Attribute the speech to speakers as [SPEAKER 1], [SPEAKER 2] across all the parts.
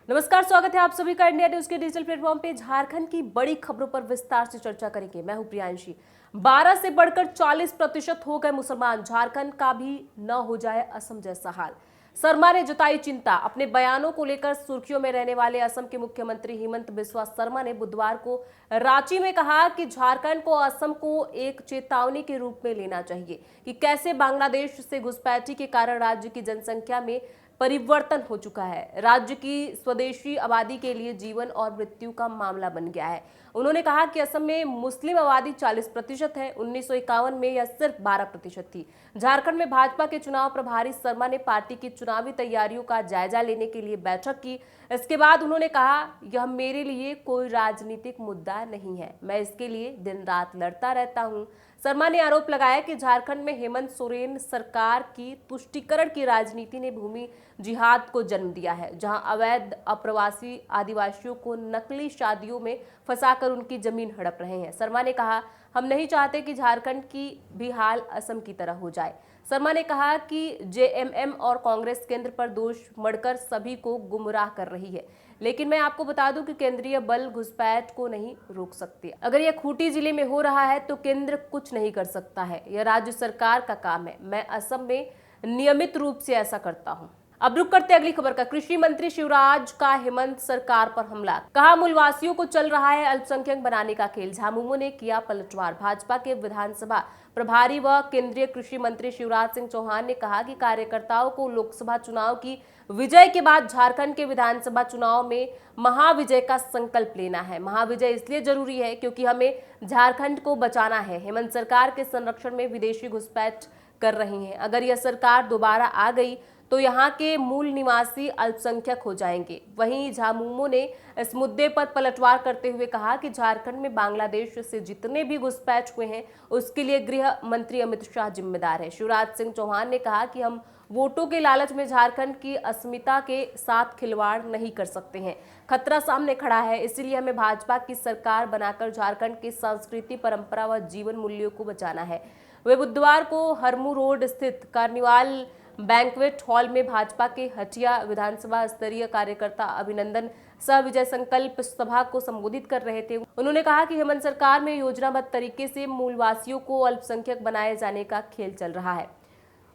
[SPEAKER 1] नमस्कार, स्वागत है आप सभी का इंडिया न्यूज के डिजिटल प्लेटफॉर्म पे। झारखंड की बड़ी खबरों पर विस्तार से चर्चा करेंगे। मैं हूं प्रियांशी। 12 से बढ़कर 40% हो गए मुसलमान। झारखंड का भी न हो जाए असम जैसा हाल। शर्मा ने जताई चिंता। अपने बयानों को लेकर सुर्खियों में रहने वाले असम के मुख्यमंत्री हिमंत बिस्वा शर्मा ने बुधवार को रांची में कहा कि झारखंड को असम को एक चेतावनी के रूप में लेना चाहिए कि कैसे बांग्लादेश से घुसपैठी के कारण राज्य की जनसंख्या में परिवर्तन हो चुका है। राज्य की स्वदेशी आबादी के लिए जीवन और मृत्यु का मामला बन गया है। उन्होंने कहा कि असम में मुस्लिम आबादी 40% है। 1951 में यह सिर्फ 12% थी। झारखंड में भाजपा के चुनाव प्रभारी शर्मा ने पार्टी की चुनावी तैयारियों का जायजा लेने के लिए बैठक की। इसके बाद उन्होंने कहा, यह मेरे लिए कोई राजनीतिक मुद्दा नहीं है, मैं इसके लिए दिन रात लड़ता रहता हूं। शर्मा ने आरोप लगाया कि झारखंड में हेमंत सोरेन सरकार की तुष्टीकरण की राजनीति ने भूमि जिहाद को जन्म दिया है, जहां अवैध अप्रवासी आदिवासियों को नकली शादियों में फंसाकर उनकी जमीन हड़प रहे हैं। शर्मा ने कहा, हम नहीं चाहते कि झारखंड की भी हाल असम की तरह हो जाए। शर्मा ने कहा कि जेएमएम और कांग्रेस केंद्र पर दोष मढ़कर सभी को गुमराह कर रही है, लेकिन मैं आपको बता दूं कि केंद्रीय बल घुसपैठ को नहीं रोक सकते। अगर यह खूंटी जिले में हो रहा है तो केंद्र कुछ नहीं कर सकता है, यह राज्य सरकार का काम है। मैं असम में नियमित रूप से ऐसा करता हूं। अब रुक करते अगली खबर का। कृषि मंत्री शिवराज का हेमंत सरकार पर हमला। कहा, मूलवासियों को चल रहा है अल्पसंख्यक बनाने का खेल। झामुमो ने किया पलटवार। भाजपा के विधानसभा प्रभारी व केंद्रीय कृषि मंत्री शिवराज सिंह चौहान ने कहा कि कार्यकर्ताओं को लोकसभा चुनाव की विजय के बाद झारखंड के विधानसभा चुनाव में महाविजय का संकल्प लेना है। महाविजय इसलिए जरूरी है क्योंकि हमें झारखंड को बचाना है। हेमंत सरकार के संरक्षण में विदेशी घुसपैठ कर रही हैं। अगर यह सरकार दोबारा आ गई तो यहाँ के मूल निवासी अल्पसंख्यक हो जाएंगे। वहीं झामुमो ने इस मुद्दे पर पलटवार करते हुए कहा कि झारखंड में बांग्लादेश से जितने भी घुसपैठ हुए हैं उसके लिए गृह मंत्री अमित शाह जिम्मेदार है। शिवराज सिंह चौहान ने कहा कि हम वोटों के लालच में झारखंड की अस्मिता के साथ खिलवाड़ नहीं कर सकते हैं। खतरा सामने खड़ा है, इसीलिए हमें भाजपा की सरकार बनाकर झारखंड की संस्कृति, परंपरा व जीवन मूल्यों को बचाना है। वे बुधवार को हरमू रोड स्थित कार्निवाल बैंक्वेट हॉल में भाजपा के हटिया विधानसभा स्तरीय कार्यकर्ता अभिनंदन सह विजय संकल्प सभा को संबोधित कर रहे थे। उन्होंने कहा कि हेमंत सरकार में योजनाबद्ध तरीके से मूलवासियों को अल्पसंख्यक बनाए जाने का खेल चल रहा है।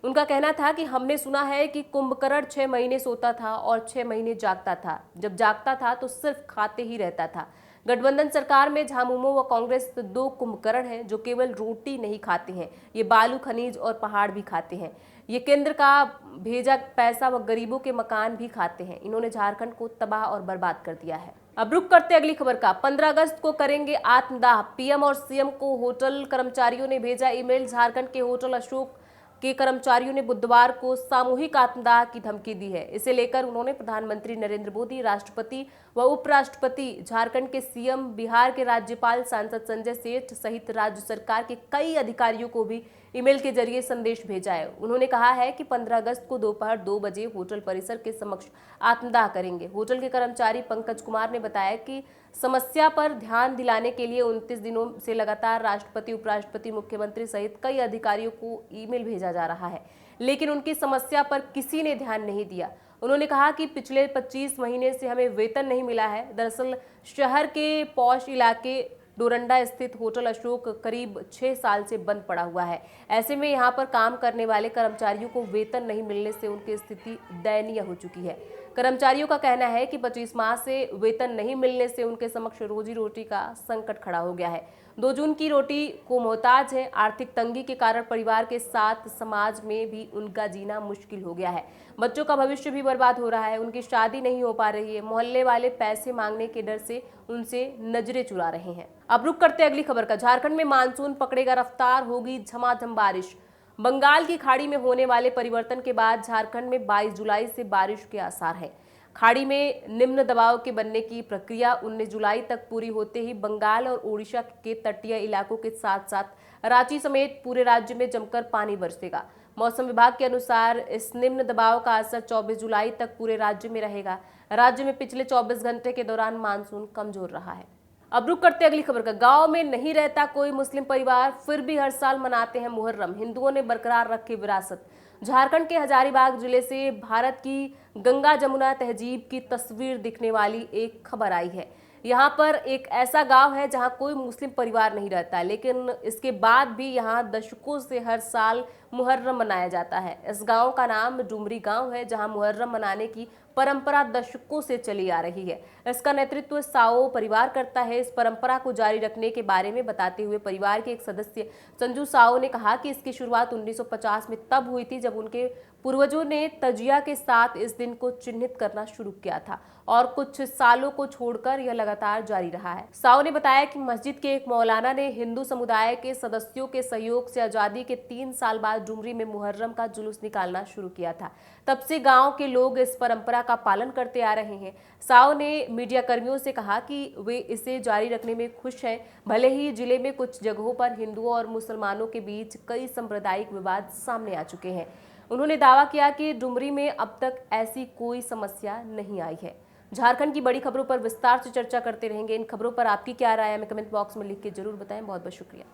[SPEAKER 1] उनका कहना था कि हमने सुना है कि कुंभकर्ण 6 महीने सोता था और 6 महीने जागता था। जब जागता था तो सिर्फ खाते ही रहता था। गठबंधन सरकार में झामुमो व कांग्रेस 2 कुंभकर्ण हैं जो केवल रोटी नहीं खाते हैं, ये बालू, खनिज और पहाड़ भी खाते हैं। ये केंद्र का भेजा पैसा व गरीबों के मकान भी खाते हैं। इन्होंने झारखंड को तबाह और बर्बाद कर दिया है। अब रुक करते अगली खबर का। 15 अगस्त को करेंगे आत्मदाह। पीएम और सीएम को होटल कर्मचारियों ने भेजा ईमेल। झारखंड के होटल अशोक के कर्मचारियों ने बुधवार को सामूहिक आत्मदाह की धमकी दी है। इसे लेकर उन्होंने प्रधानमंत्री नरेंद्र मोदी, राष्ट्रपति व उपराष्ट्रपति, झारखंड के सीएम, बिहार के राज्यपाल, सांसद संजय सेठ सहित राज्य सरकार के कई अधिकारियों को भी ईमेल के जरिए संदेश भेजा है। उन्होंने कहा है कि 15 अगस्त को दोपहर 2 बजे होटल परिसर के समक्ष आत्मदाह करेंगे। होटल के कर्मचारी पंकज कुमार ने बताया कि समस्या पर ध्यान दिलाने के लिए 29 दिनों से लगातार राष्ट्रपति, उपराष्ट्रपति, मुख्यमंत्री सहित कई अधिकारियों को ईमेल भेजा जा रहा है, लेकिन उनकी समस्या पर किसी ने ध्यान नहीं दिया। उन्होंने कहा कि पिछले 25 महीने से हमें वेतन नहीं मिला है। दरअसल शहर के पॉश इलाके डोरंडा स्थित होटल अशोक करीब 6 साल से बंद पड़ा हुआ है। ऐसे में यहाँ पर काम करने वाले कर्मचारियों को वेतन नहीं मिलने से उनकी स्थिति दयनीय हो चुकी है। कर्मचारियों का कहना है कि 25 माह से वेतन नहीं मिलने से उनके समक्ष रोजी रोटी का संकट खड़ा हो गया है। 2 जून की रोटी को मोहताज है। आर्थिक तंगी के कारण परिवार के साथ समाज में भी उनका जीना मुश्किल हो गया है। बच्चों का भविष्य भी बर्बाद हो रहा है। उनकी शादी नहीं हो पा रही है। मोहल्ले वाले पैसे मांगने के डर से उनसे नजरें चुरा रहे हैं। अब रुक करते अगली खबर का। झारखंड में मानसून पकड़ेगा रफ्तार, होगी झमाझम बारिश। बंगाल की खाड़ी में होने वाले परिवर्तन के बाद झारखंड में 22 जुलाई से बारिश के आसार हैं। खाड़ी में निम्न दबाव के बनने की प्रक्रिया 19 जुलाई तक पूरी होते ही बंगाल और ओडिशा के तटीय इलाकों के साथ साथ रांची समेत पूरे राज्य में जमकर पानी बरसेगा। मौसम विभाग के अनुसार इस निम्न दबाव का असर 24 जुलाई तक पूरे राज्य में रहेगा। राज्य में पिछले 24 घंटे के दौरान मानसून कमजोर रहा है। अब रुक करते अगली खबर का। गांव में नहीं रहता कोई मुस्लिम परिवार, फिर भी हर साल मनाते हैं मुहर्रम। हिंदुओं ने बरकरार रखी विरासत। झारखंड के हजारीबाग जिले से भारत की गंगा जमुना तहजीब की तस्वीर दिखने वाली एक खबर आई है। यहाँ पर एक ऐसा गांव है जहां कोई मुस्लिम परिवार नहीं रहता, लेकिन इसके बाद भी यहाँ दशकों से हर साल मुहर्रम मनाया जाता है। इस गांव का नाम डुमरी गांव है, जहां मुहर्रम मनाने की परंपरा दशकों से चली आ रही है। इसका नेतृत्व साओ परिवार करता है। इस परंपरा को जारी रखने के बारे में बताते हुए परिवार के एक सदस्य संजू साओ ने कहा कि इसकी शुरुआत 1950 में तब हुई थी जब उनके पूर्वजों ने तजिया के साथ इस दिन को चिन्हित करना शुरू किया था और कुछ सालों को छोड़कर यह लगातार जारी रहा है। साओ ने बताया कि मस्जिद के एक मौलाना ने हिंदू समुदाय के सदस्यों के सहयोग से आजादी के 3 साल बाद डुमरी में मुहर्रम का जुलूस निकालना शुरू किया था। तब से गांव के लोग इस परंपरा का पालन करते आ रहे हैं। साओ ने मीडिया कर्मियों से कहा कि वे इसे जारी रखने में खुश हैं, भले ही जिले में कुछ जगहों पर हिंदुओं और मुसलमानों के बीच कई सांप्रदायिक विवाद सामने आ चुके हैं। उन्होंने दावा किया कि डुमरी में अब तक ऐसी कोई समस्या नहीं आई है। झारखंड की बड़ी खबरों पर विस्तार से चर्चा करते रहेंगे। इन खबरों पर आपकी क्या राय है, हमें कमेंट बॉक्स में लिख के जरूर बताएं। बहुत बहुत शुक्रिया।